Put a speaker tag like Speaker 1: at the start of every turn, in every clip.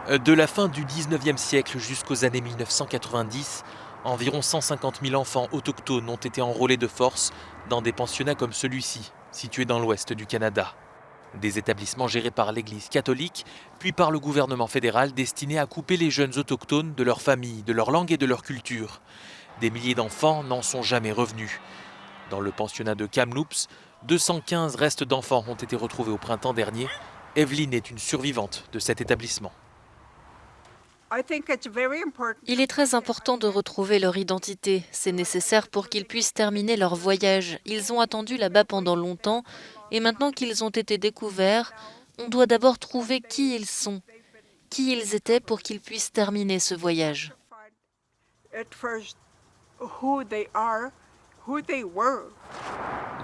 Speaker 1: De la fin du 19e siècle jusqu'aux années 1990, environ 150 000 enfants autochtones ont été enrôlés de force dans des pensionnats comme celui-ci, situé dans l'ouest du Canada. Des établissements gérés par l'Église catholique, puis par le gouvernement fédéral destinés à couper les jeunes autochtones de leur famille, de leur langue et de leur culture. Des milliers d'enfants n'en sont jamais revenus. Dans le pensionnat de Kamloops, 215 restes d'enfants ont été retrouvés au printemps dernier. Evelyne est une survivante de cet établissement.
Speaker 2: Il est très important de retrouver leur identité. C'est nécessaire pour qu'ils puissent terminer leur voyage. Ils ont attendu là-bas pendant longtemps et maintenant qu'ils ont été découverts, on doit d'abord trouver qui ils sont, qui ils étaient pour qu'ils puissent terminer ce voyage.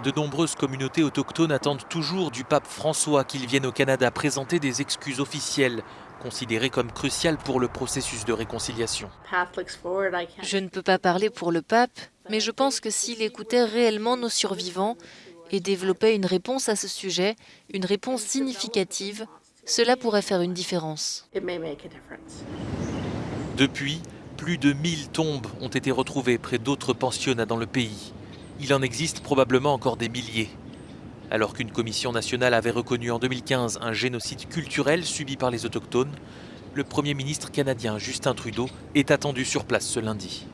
Speaker 1: De nombreuses communautés autochtones attendent toujours du pape François qu'il vienne au Canada présenter des excuses officielles, considérées comme cruciales pour le processus de réconciliation.
Speaker 2: Je ne peux pas parler pour le pape, mais je pense que s'il écoutait réellement nos survivants et développait une réponse à ce sujet, une réponse significative, cela pourrait faire une différence.
Speaker 1: Depuis, plus de 1000 tombes ont été retrouvées près d'autres pensionnats dans le pays. Il en existe probablement encore des milliers. Alors qu'une commission nationale avait reconnu en 2015 un génocide culturel subi par les autochtones, le Premier ministre canadien Justin Trudeau est attendu sur place ce lundi.